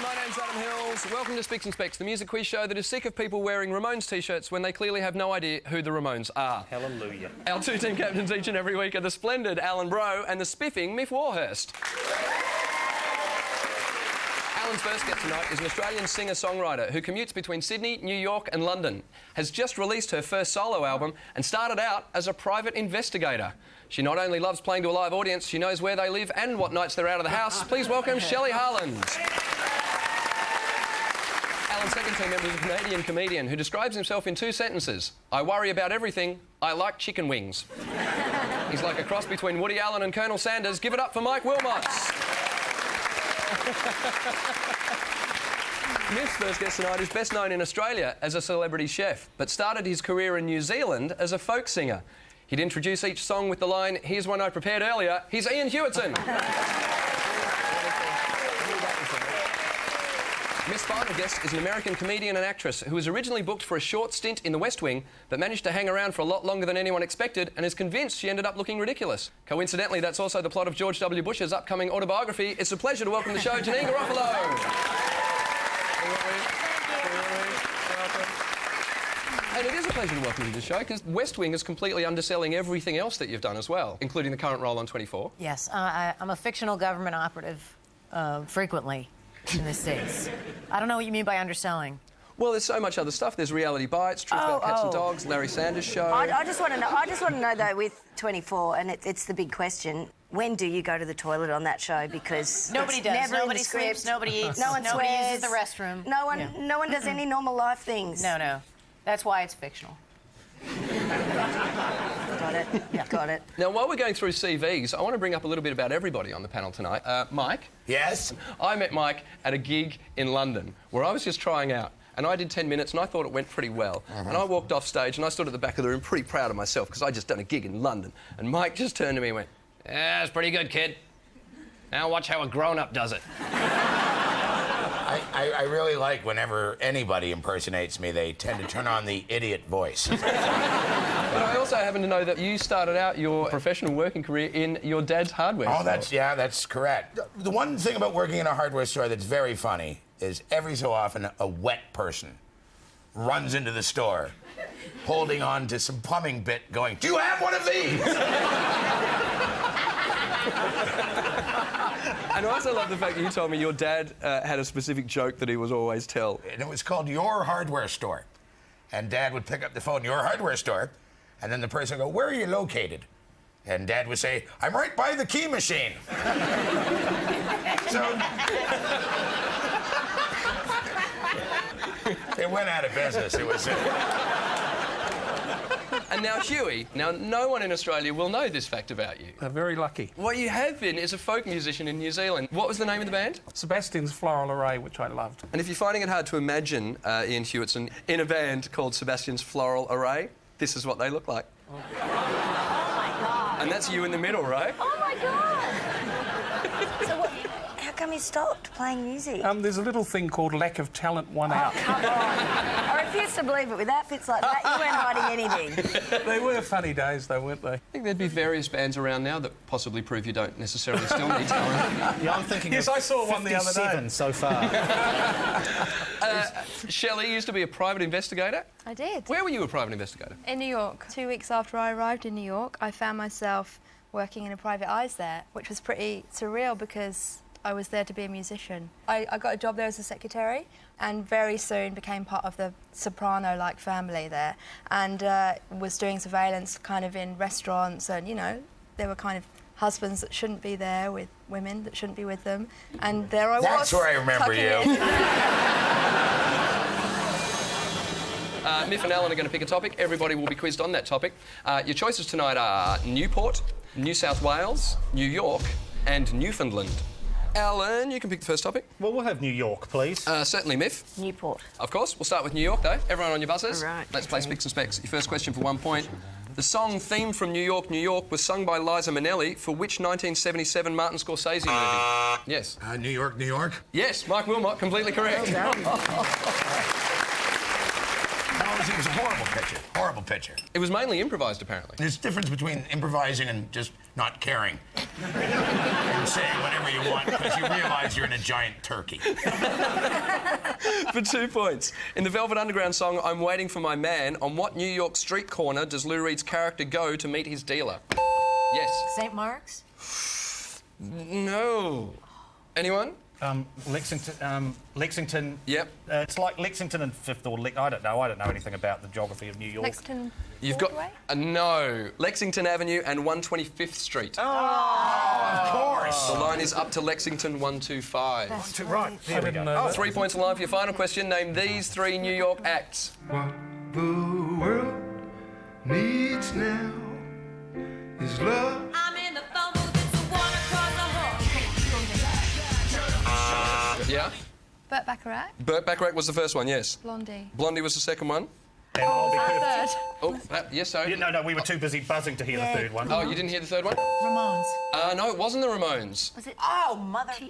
My name's Adam Hills. Welcome to Speaks and Specs, the music quiz show that is sick of people wearing Ramones t-shirts when they clearly have no idea who the Ramones are. Hallelujah. Our two team captains each and every week are the splendid Alan Bro and the spiffing Miff Warhurst. Alan's first guest tonight is an Australian singer-songwriter who commutes between Sydney, New York and London, has just released her first solo album and started out as a private investigator. She not only loves playing to a live audience, she knows where they live and what nights they're out of the house. Please welcome Shelley Harland. Alan's second team member is a Canadian comedian who describes himself in 2 sentences. I worry about everything. I like chicken wings. He's like a cross between Woody Allen and Colonel Sanders. Give it up for Mike Wilmots. Miff's first guest tonight is best known in Australia as a celebrity chef, but started his career in New Zealand as a folk singer. He'd introduce each song with the line, "Here's one I prepared earlier." He's Ian Hewitson. Miff's final guest is an American comedian and actress who was originally booked for a short stint in the West Wing, but managed to hang around for a lot longer than anyone expected and is convinced she ended up looking ridiculous. Coincidentally, that's also the plot of George W. Bush's upcoming autobiography. It's a pleasure to welcome to the show Janine Garofalo. And it is a pleasure to welcome you to the show because West Wing is completely underselling everything else that you've done as well, including the current role on 24. Yes, I'm a fictional government operative frequently in the States. I don't know what you mean by underselling. Well, there's so much other stuff. There's Reality Bites, Truth About Cats and Dogs, Larry Sanders Show. I just want to know. I just want to know though, with 24, and it's the big question. When do you go to the toilet on that show? Because nobody does. Never Nobody in the script. sleeps. Nobody eats. No one nobody swears. uses the restroom. No one does any normal life things. No. That's why it's fictional. Got it. Yeah. Got it. Now, while we're going through CVs, I want to bring up a little bit about everybody on the panel tonight. Mike? Yes? I met Mike at a gig in London where I was just trying out. And I did 10 minutes and I thought it went pretty well. And I walked off stage and I stood at the back of the room pretty proud of myself because I'd just done a gig in London. And Mike just turned to me and went, "Yeah, it's pretty good, kid. Now watch how a grown-up does it." I really like whenever anybody impersonates me, they tend to turn on the idiot voice. But I also happen to know that you started out your professional working career in your dad's hardware store. That's correct. The one thing about working in a hardware store that's very funny is every so often a wet person runs into the store holding on to some plumbing bit going, "Do you have one of these?" And I also love the fact that you told me your dad had a specific joke that he was always tell. And it was called Your Hardware Store. And Dad would pick up the phone, "Your Hardware Store," and then the person would go, "Where are you located?" And Dad would say, "I'm right by the key machine." So it went out of business. It was. And now, Huey, no one in Australia will know this fact about you. They're very lucky. What you have been is a folk musician in New Zealand. What was the name of the band? Sebastian's Floral Array, which I loved. And if you're finding it hard to imagine Ian Hewitson in a band called Sebastian's Floral Array, this is what they look like. Oh my God. And that's you in the middle, right? Oh my God. So how come you stopped playing music? There's a little thing called lack of talent won out. Come on. I refuse to believe it. With outfits like that, you weren't hiding anything. They were funny days, though, weren't they? I think there'd be various bands around now that possibly prove you don't necessarily still need talent. Yeah, I'm thinking Yes, I saw one the other day. 57 so far. Shelley used to be a private investigator. I did. Where were you a private investigator? In New York. 2 weeks after I arrived in New York, I found myself working in a private eyes there, which was pretty surreal because I was there to be a musician. I got a job there as a secretary and very soon became part of the soprano-like family there and was doing surveillance kind of in restaurants and, you know, there were kind of husbands that shouldn't be there with women that shouldn't be with them. And there I was. That's where I remember you. Miff and Alan are going to pick a topic. Everybody will be quizzed on that topic. Your choices tonight are Newport, New South Wales, New York and Newfoundland. Alan, you can pick the first topic. Well, we'll have New York, please. Certainly, Miff. Newport. Of course. We'll start with New York, though. Everyone on your buzzers? All right. Let's play Spicks and Specks. Your first question for 1 point. The song theme from New York, New York was sung by Liza Minnelli for which 1977 Martin Scorsese movie? Yes. New York, New York. Yes, Mike Wilmot, completely correct. No, he was a horrible pitcher. Horrible pitcher. It was mainly improvised, apparently. There's a difference between improvising and just not caring. And saying whatever you want because you realize you're in a giant turkey. For 2 points. In the Velvet Underground song I'm Waiting for My Man, on what New York street corner does Lou Reed's character go to meet his dealer? Yes. St. Mark's? No. Anyone? Lexington. Yep. It's like Lexington and Fifth or I don't know. I don't know anything about the geography of New York. Lexington. You've got... Broadway? No. Lexington Avenue and 125th Street. Of course. The line is up to Lexington 125. Right, here we go. 3 points in line for your final question. Name these 3 New York acts. What the world needs now is love. I'm in the phone booth, it's the one across the hall. Yeah? Burt Bacharach. Burt Bacharach was the first one, yes. Blondie. Blondie was the second one. And I'll be Third. perfect. Oh, yes, sorry. No, we were too busy buzzing to hear the third one. Oh, you didn't hear the third one? Ramones. No, it wasn't the Ramones. Was it? Oh, mother. I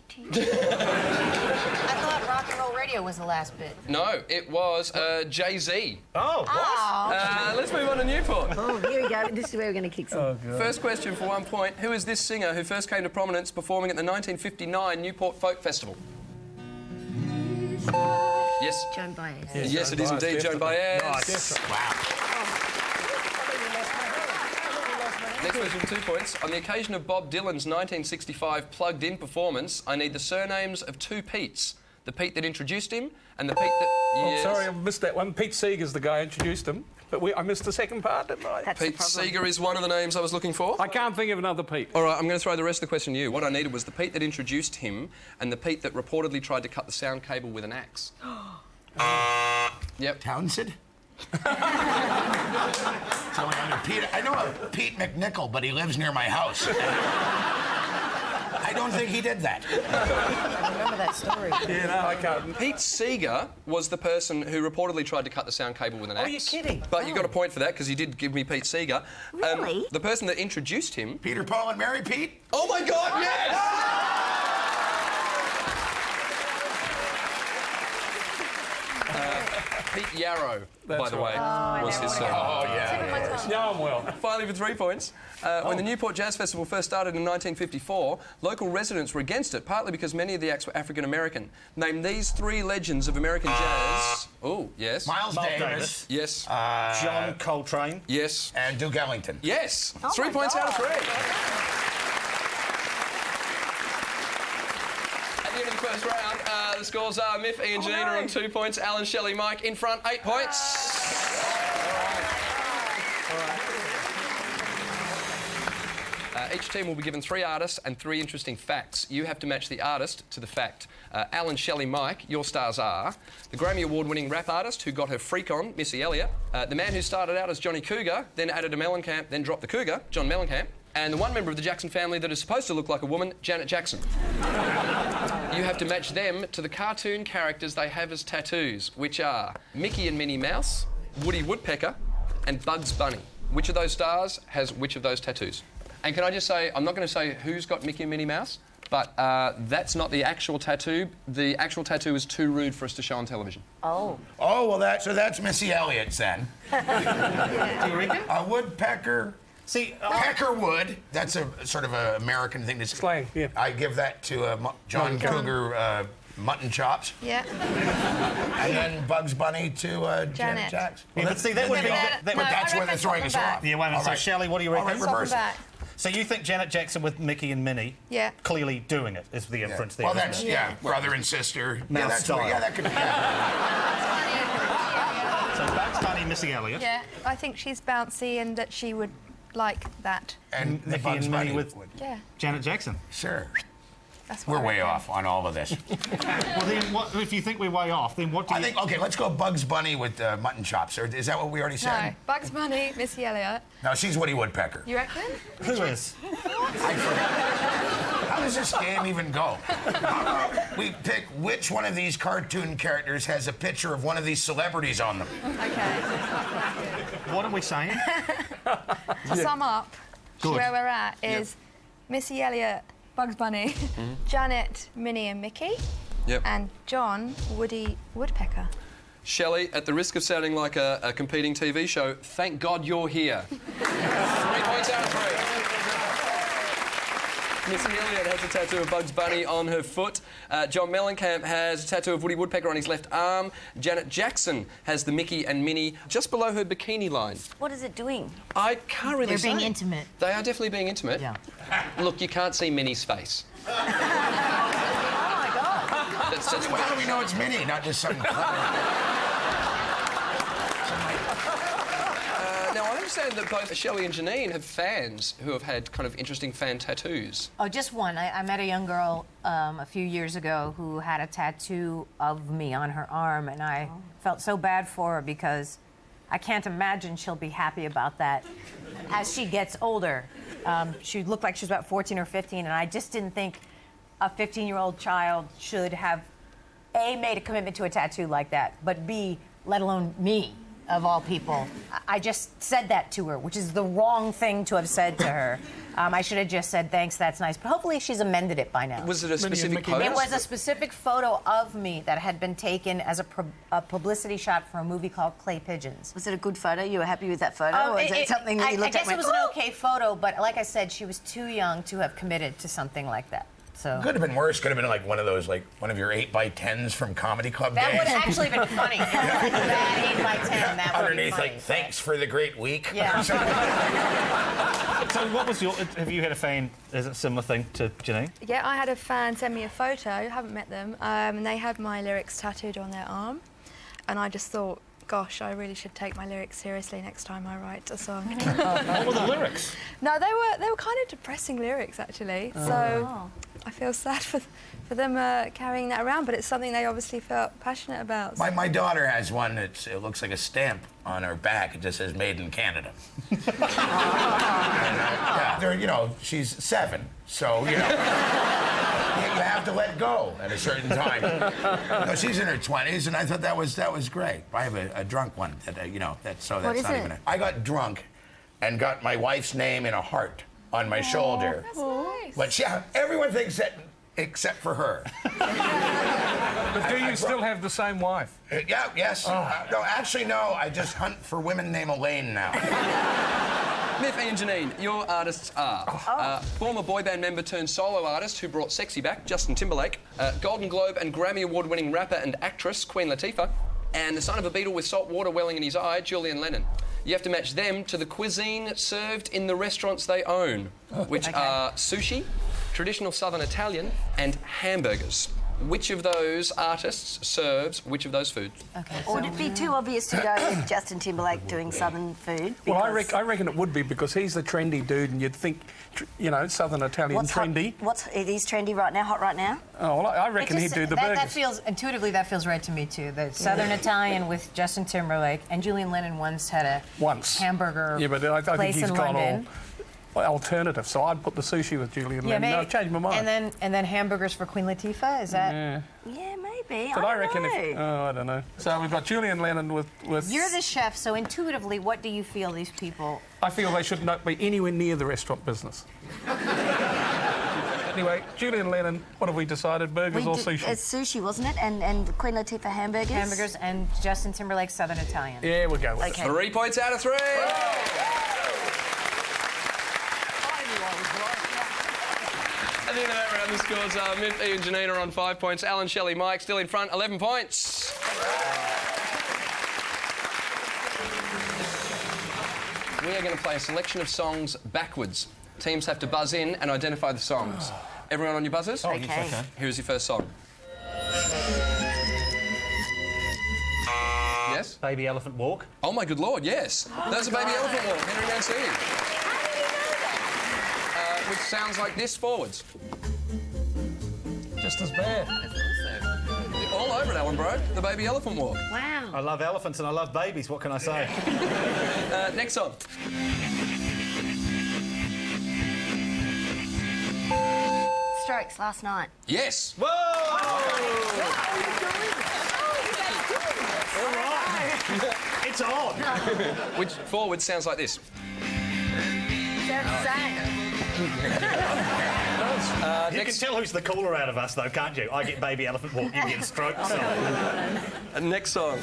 thought Rock and Roll Radio was the last bit. No, it was Jay-Z. Oh, what? Let's move on to Newport. Oh, here we go. This is where we're going to kick some. First question for 1 point. Who is this singer who first came to prominence performing at the 1959 Newport Folk Festival? Yes. Joan Baez. Yes, it is indeed Joan Baez. Nice. Wow. Next question for 2 points. On the occasion of Bob Dylan's 1965 plugged-in performance, I need the surnames of 2 Petes. The Pete that introduced him and the Pete that... Oh, Yes. sorry, I missed that one. Pete Seeger's the guy who introduced him, but I missed the second part, didn't I? That's Pete the problem. Seeger is one of the names I was looking for. I can't think of another Pete. All right, I'm going to throw the rest of the question to you. What I needed was the Pete that introduced him and the Pete that reportedly tried to cut the sound cable with an axe. Yep. Townsend? So under Pete, I know a Pete McNichol, but he lives near my house. I don't think he did that. I remember that story. Yeah, no, I can't. Pete Seeger was the person who reportedly tried to cut the sound cable with an axe. you're kidding. But you got a point for that because you did give me Pete Seeger. Really? The person that introduced him... Peter, Paul, and Mary Pete? Oh, my God, yes! Pete Yarrow, by the way, was his surname. Oh, yeah. No, I'm well. Finally, for 3 points. When the Newport Jazz Festival first started in 1954, local residents were against it, partly because many of the acts were African American. Name these 3 legends of American jazz. Oh, yes. Miles Miles Davis. Davis. Yes. John Coltrane. Yes. And Duke Ellington. Yes. 3 points out of 3. At the end of the first round, the scores are Miff, Ian, Gina on 2 points, Alan, Shelley, Mike in front, 8 points. Each team will be given 3 artists and 3 interesting facts. You have to match the artist to the fact. Alan, Shelley, Mike, your stars are the Grammy Award-winning rap artist who got her freak on, Missy Elliott, the man who started out as Johnny Cougar, then added a Mellencamp, then dropped the Cougar, John Mellencamp, and the one member of the Jackson family that is supposed to look like a woman, Janet Jackson. You have to match them to the cartoon characters they have as tattoos, which are Mickey and Minnie Mouse, Woody Woodpecker, and Bugs Bunny. Which of those stars has which of those tattoos? And can I just say, I'm not going to say who's got Mickey and Minnie Mouse, but that's not the actual tattoo. The actual tattoo is too rude for us to show on television. Oh. Oh, well, that's Missy Elliott's then. Do you reckon? A woodpecker. See, Peckerwood. That's a sort of an American thing to say. Slang, yeah. I give that to John Cougar mutton chops. Yeah. And then Bugs Bunny to Janet Jackson. yeah, but see, that would be... But that's where they're throwing us off. Yeah, wait a minute. All So, right. Shelley, what do you All reckon? right, reverse it. Back. So you think Janet Jackson with Mickey and Minnie Yeah. clearly doing it is the inference there? Well, isn't that's, it? yeah, brother and sister. Mouse Yeah, that's style. yeah, that could be. Yeah. So Bugs Bunny, Missy Elliott. Yeah. I think she's bouncy and that she would like that. And the Mickey Bugs and Minnie Bunny with Yeah. Janet Jackson. Sure. That's what We're I way reckon. off on all of this. Well, then, what, if you think we're way off, then what do you... I think, okay, let's go Bugs Bunny with mutton chops. Or is that what we already No. said? Bugs Bunny, Missy Elliott. No, she's Woody Woodpecker. You reckon? Who is? I forgot. How does this game even go? How about we pick which one of these cartoon characters has a picture of one of these celebrities on them? Okay. What are we saying? To sum up, Good. where we're at is Missy Elliott, Bugs Bunny, Janet, Minnie and Mickey, Yep. and John, Woody Woodpecker. Shelley, at the risk of sounding like a competing TV show, thank God you're here. 3 points out of 3. Missy Elliott has a tattoo of Bugs Bunny on her foot. John Mellencamp has a tattoo of Woody Woodpecker on his left arm. Janet Jackson has the Mickey and Minnie just below her bikini line. What is it doing? I can't really They're say. being intimate. They are definitely being intimate. Yeah. Look, you can't see Minnie's face. Oh my God. That's Well, how do we know it's Minnie, not just some Now, I understand that both Shelley and Janine have fans who have had kind of interesting fan tattoos. Oh, just one. I met a young girl a few years ago who had a tattoo of me on her arm, and I felt so bad for her because I can't imagine she'll be happy about that as she gets older. She looked like she was about 14 or 15, and I just didn't think a 15-year-old child should have, A, made a commitment to a tattoo like that, but B, let alone me, of all people. I just said that to her, which is the wrong thing to have said to her. I should have just said, thanks, that's nice. But hopefully she's amended it by now. Was it a specific Mickey pose? It was a specific photo of me that had been taken as a publicity shot for a movie called Clay Pigeons. Was it a good photo? You were happy with that photo? or is it something that you I looked at guess and it went, was an okay photo, but like I said, she was too young to have committed to something like that. So Could have been worse. Could have been like one of those, like one of your 8x10s from Comedy Club that days. would have actually been funny. That 8x10, that would be Underneath, funny. like, thanks for the great week. Yeah. So what was your... Have you had a fan... Is it a similar thing to Janine? Yeah, I had a fan send me a photo, I haven't met them, and they had my lyrics tattooed on their arm. And I just thought, gosh, I really should take my lyrics seriously next time I write a song. What were the lyrics? No, they were kind of depressing lyrics, actually. So I feel sad for them carrying that around, but it's something they obviously felt passionate about. My daughter has one that it looks like a stamp on her back. It just says "Made in Canada." She's 7, so you have to let go at a certain time. No, she's in her 20s, and I thought that was great. I have a drunk one that that's What not is even. it? I got drunk, and got my wife's name in a heart on my shoulder. That's nice. But everyone thinks that except for her. But do you still have the same wife? Yes. No, actually, no. I just hunt for women named Elaine now. Miffy and Janine, your artists are former boy band member turned solo artist who brought sexy back, Justin Timberlake, Golden Globe and Grammy Award-winning rapper and actress, Queen Latifah, and the son of a Beatle with salt water welling in his eye, Julian Lennon. You have to match them to the cuisine served in the restaurants they own, which are sushi, traditional Southern Italian, and hamburgers. Which of those artists serves which of those foods? Okay. Or would it be too obvious to go with Justin Timberlake doing Southern food? Well, I Because reckon it would be because he's the trendy dude, and you'd think, Southern Italian what's hot- trendy. it is trendy right now, hot right now? Oh, well, I reckon he'd do the that burgers. feels intuitively that feels right to me too. The Southern Italian with Justin Timberlake and Julian Lennon once had a hamburger Yeah, but I think place he's in gone London. all alternative. So I'd put the sushi with Julian Lennon. No, I've changed my mind. And then hamburgers for Queen Latifah. Is that? Yeah, maybe. But I reckon know. I don't know. So we've got Julian Lennon with. You're the chef, so intuitively, what do you feel these people? I feel they should not be anywhere near the restaurant business. Anyway, Julian Lennon, what have we decided? Burgers or sushi? It's sushi, wasn't it? And Queen Latifah hamburgers? Hamburgers and Justin Timberlake Southern Italian. Yeah, we'll go with Okay. 3 points out of 3. At the end of that round, the scores are Miffy and Janine are on 5 points. Alan, Shelley, Mike still in front, 11 points. We are going to play a selection of songs backwards. Teams have to buzz in and identify the songs. Everyone on your buzzers? Okay. Here's your first song. Yes? Baby Elephant Walk. Oh my good lord, yes. That's a Baby Elephant Walk, Henry Mancini. Which sounds like this forwards. Just as bad. You're all over that one, bro. The Baby Elephant Walk. Wow. I love elephants and I love babies. What can I say? Next song. Strokes last night. Yes. It's on. Which forward sounds like this? Sounds the same. You can tell who's the cooler out of us, though, can't you? I get Baby Elephant Walk, you get Strokes. Next song.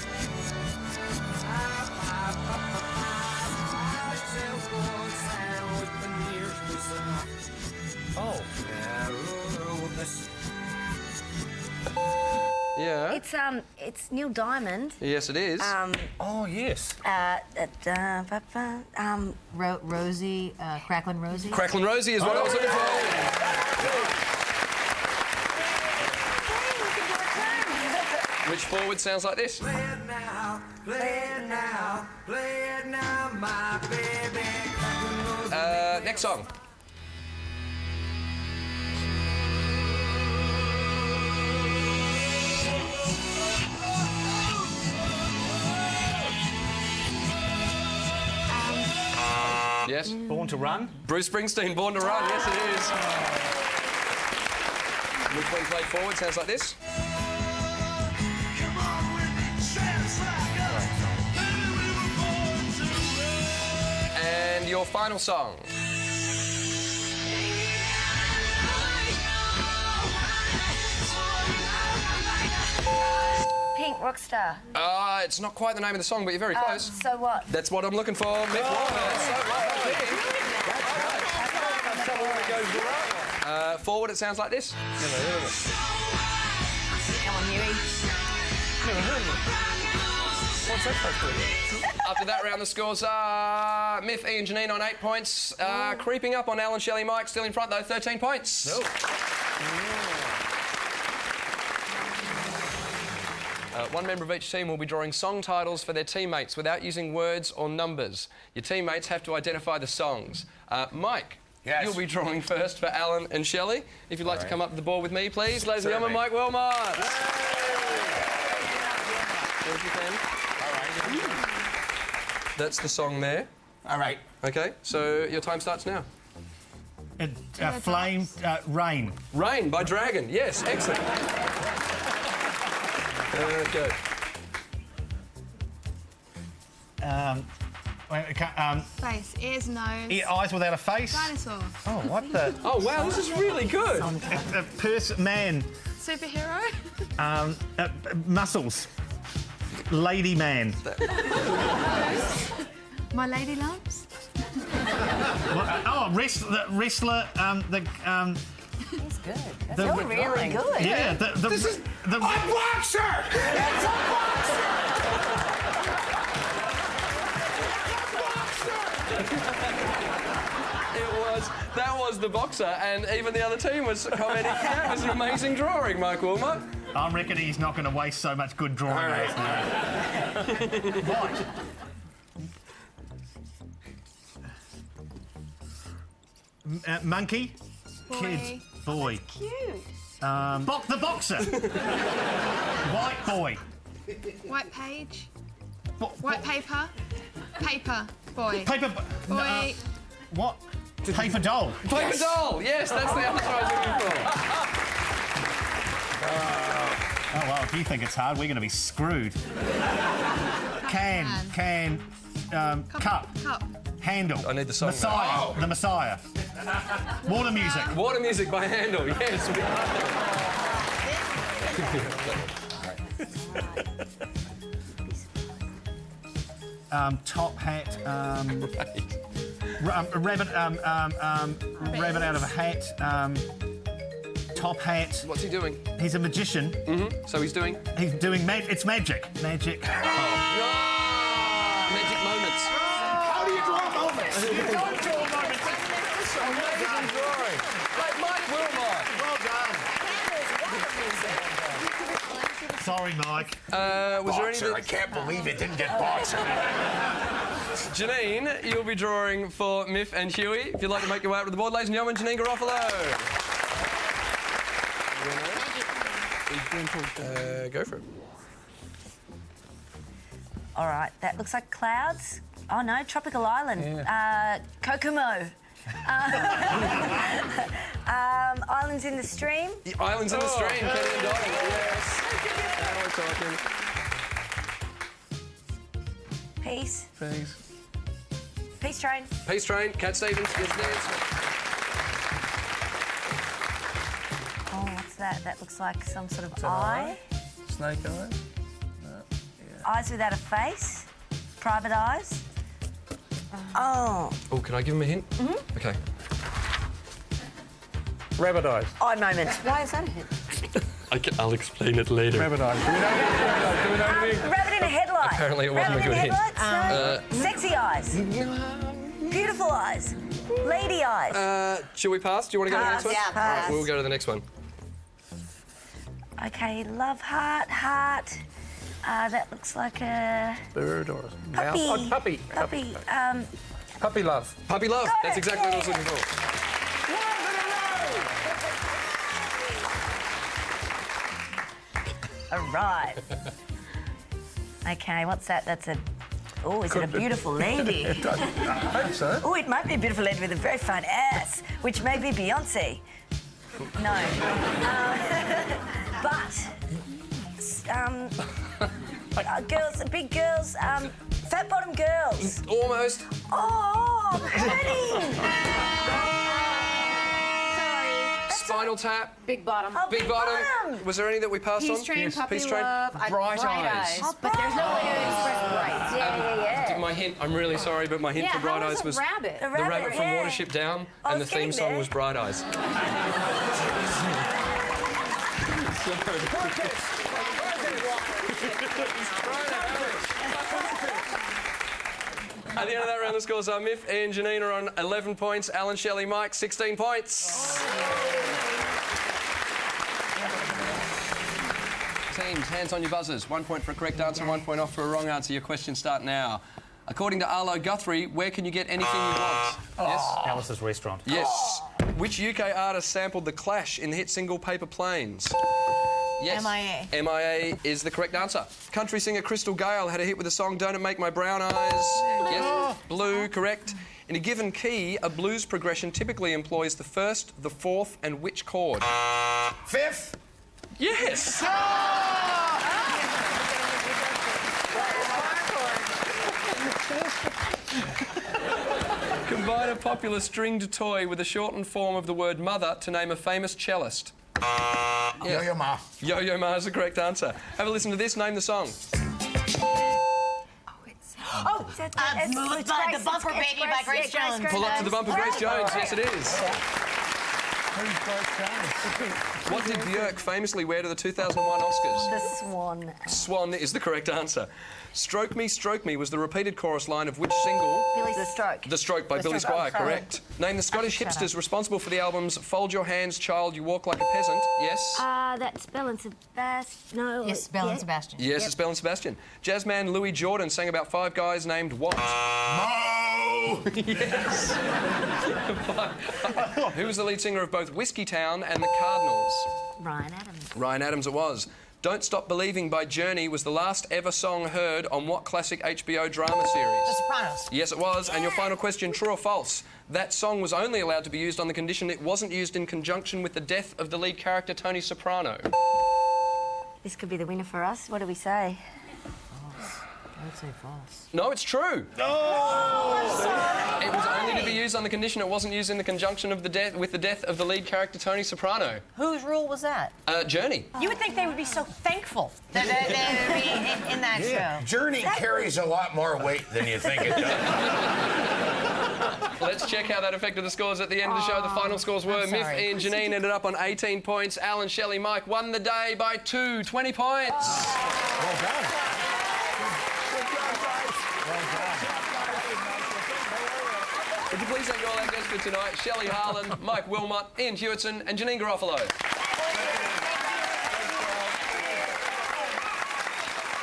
Oh. Yeah. It's Neil Diamond. Yes, it is. Oh, yes. Rosie, Cracklin' Rosie. Cracklin' Rosie is what I was looking for. Which forward sounds like this? Next song. Yes. Born to Run. Bruce Springsteen, Born to Run. Yes, it is. Which one played forward sounds like this? And your final song. Pink Rockstar. It's not quite the name of the song, but you're very close. So what? That's what I'm looking for. Mick Warner. So well, forward, it sounds like this. Come on, Huey. What's that supposed to be? After that round, the scores are Miff, Ian, Janine on 8 points. Creeping up on Alan, Shelley, Mike. Still in front, though, 13 points. One member of each team will be drawing song titles for their teammates without using words or numbers. Your teammates have to identify the songs. Mike, Yes. you'll be drawing first for Alan and Shelley. If you'd like to come up to the board with me, please. Ladies and gentlemen, Mike Wilmot. There's your pen. That's the song there. All right. Okay, so your time starts now. Flame, Rain. Rain by Dragon. Yes, excellent. Go. Face, ears, nose. Eyes without a face. Dinosaur. Oh, what the? Oh, wow, this is really good. Man. Superhero. Muscles. Lady man. My lady lumps. Wrestler. He's good. You're really good. Yeah, this is the boxer! It's a boxer! That was the boxer, and even the other team was commenting. That was an amazing drawing, Mike Wilmot. I reckon he's not going to waste so much good drawing. All right. Right. Monkey. Boy. Kids. Boy. Cute. The boxer. White boy. White page. White paper. Paper. Boy. Paper. Boy. What? Paper doll. Paper doll. Yes, that's the answer I was looking for. Oh well, if you think it's hard, we're going to be screwed. Cup. Cup. Handle. I need the song. Messiah. Oh. The Messiah. Water music. Water music by Handel. Yes. Top hat. Rabbit. Rabbit out of a hat. Top hat. What's he doing? He's a magician. So he's doing He's doing it's magic. Magic. magic moments. How do you draw moments? You don't draw moments. Amazing drawing. Like Mike Wilmot. Well done. Sorry, Mike. Was there Boxer, I anything? can't believe it didn't get boxer. Janine, you'll be drawing for Miff and Huey. If you'd like to make your way up to the board, ladies and gentlemen, Janine Garofalo. Go for it. All right, that looks like clouds. Oh no, tropical island. Kokomo. Islands in the Stream. The Islands in the Stream, Kenny and Dottie. Yes. Now we're talking. Peace. Thanks. Peace Train. Peace Train, Cat Stevens, yes, dance. Oh, what's that? That looks like some sort of eye. Snake eyes. Eyes without a face. Private eyes. Oh. Oh, can I give him a hint? Mm-hmm. Okay. Rabbit eyes. Eye moment. Why is that a hint? I'll explain it later. Rabbit eyes. Do we know anything? Rabbit in a headlight. Apparently it wasn't Rabbit a good in hint. headlights? No. Sexy eyes. Beautiful eyes. Lady eyes. Should we pass? Do you want to go to the next one? Yeah, All right, pass. we'll go to the next one. Okay, love heart, heart. That looks like a Bird or a puppy. mouse? Oh, puppy. Puppy. Puppy love. Puppy love. Got That's it, exactly what I was yeah. looking for. All right. Okay, what's that? That's a. Oh, is it a beautiful lady? I hope so. Oh, it might be a beautiful lady with a very fine ass, which may be Beyonce. No. Girls, big girls, fat bottom girls. Almost. Oh, I'm hurting. Spinal Tap. Big Bottom. Oh, Big Bottom. Was there any that we passed on? Peace Train, Puppy Peace Train. Love, Bright Eyes. Eyes. But there's no way to express bright. Yeah. My hint, I'm really sorry, but my hint for Bright Eyes was rabbit? The the rabbit from yeah. Watership Down, I and the was theme getting song there. was Bright Eyes. At the end of that round, the scores are Miff and Janine are on 11 points, Alan, Shelley, Mike, 16 points. Teams, hands on your buzzers. 1 point for a correct answer, 1 point off for a wrong answer. Your questions start now. According to Arlo Guthrie, where can you get anything you want? Yes? Alice's Restaurant. Yes. Which UK artist sampled The Clash in the hit single Paper Planes? Yes. MIA. MIA is the correct answer. Country singer Crystal Gale had a hit with the song Don't It Make My Brown Eyes. Yes. Blue, correct. In a given key, a blues progression typically employs the first, the fourth, and which chord? Fifth. Yes. Combine a popular stringed toy with a shortened form of the word mother to name a famous cellist. Yo-Yo Ma. Yo-Yo Ma is the correct answer. Have a listen to this. Name the song. Oh, it's Moved by the Bumper Baby by Grace Jones. Pull up to the bumper, Grace Jones. Yes, it is. What did Björk famously wear to the 2001 Oscars? The Swan. Swan is the correct answer. Stroke Me was the repeated chorus line of which single? Billy the Stroke. The Stroke by Billy Stroke. Squire, correct. Name the Scottish hipsters responsible for the albums Fold Your Hands, Child, You Walk Like a Peasant. Yes? That's Belle and Sebastian. No. Yes, Belle and Sebastian. Yes, it's Belle and Sebastian. Jazzman Louis Jordan sang about 5 guys named what? Mo! Yes. Who was the lead singer of both Whiskey Town and the Cardinals? Ryan Adams. Ryan Adams it was. Don't Stop Believing by Journey was the last ever song heard on what classic HBO drama series? The Sopranos. Yes, it was. And your final question, true or false? That song was only allowed to be used on the condition it wasn't used in conjunction with the death of the lead character, Tony Soprano. This could be the winner for us. What do we say? I would say false. No, it's true. It was only to be used on the condition it wasn't used in the conjunction of the death with the death of the lead character, Tony Soprano. Whose rule was that? Journey. You would think they would be so thankful that they would be in that show. Journey carries a lot more weight than you think it does. Let's check how that affected the scores at the end of the show. The final scores were Miff sorry. and Janine ended up on 18 points. Alan, Shelley, Mike won the day by 20 points. Well done. Would you please thank all our guests for tonight? Shelley Harlan, Mike Wilmot, Ian Hewitson and Janine Garofalo.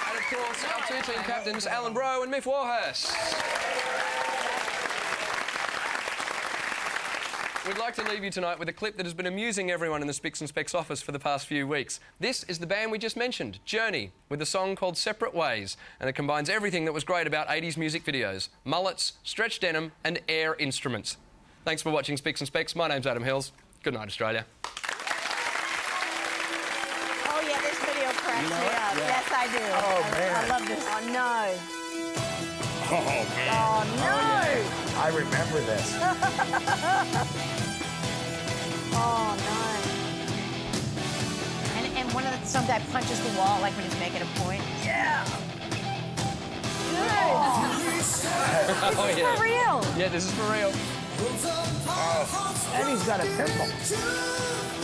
And of course, our 2 team captains, Alan Bro and Miff Warhurst. We'd like to leave you tonight with a clip that has been amusing everyone in the Spicks and Specs office for the past few weeks. This is the band we just mentioned, Journey, with a song called Separate Ways, and it combines everything that was great about 80s music videos: mullets, stretched denim and air instruments. Thanks for watching Spicks and Specs. My name's Adam Hills. Good night, Australia. Oh, yeah, this video cracks me up. Yes, I do. Oh, man. I love this. Oh, no. Oh, man. Oh, no. I remember this. Oh, no. And one of some guy punches the wall like when he's making a point. Yeah. Good. Oh, yeah. For real. Yeah, this is for real. And he's got a pimple.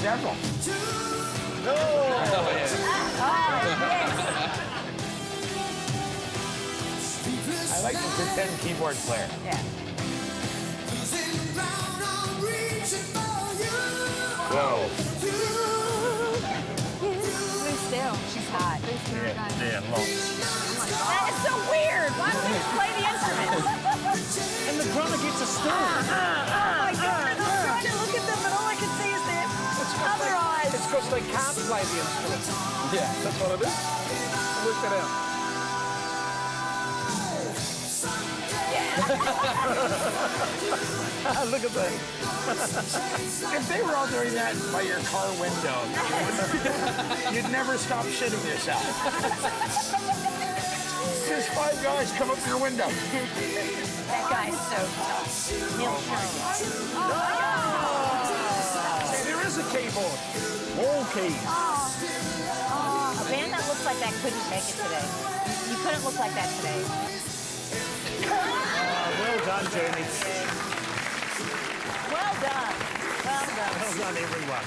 Careful. No. Oh, yeah. I like the pretend keyboard player. Yeah. Whoa. Still, she's hot. Yeah, long. That is so weird. Why don't they just play the instrument? And the drummer gets a stool. Oh, my God. I'm trying to look at them, but all I can see is their other eyes. It's because they can't play the instrument. Yeah. That's what it is. Work that out. Look at that. If they were all doing that by your car window, you'd never stop shitting yourself. There's 5 guys come up your window. That guy's so tough. He'll show. See, there is a keyboard. All keys. A band that looks like that couldn't make it today. You couldn't look like that today. Well done, Jamie. Well done. Well done. Well done, everyone.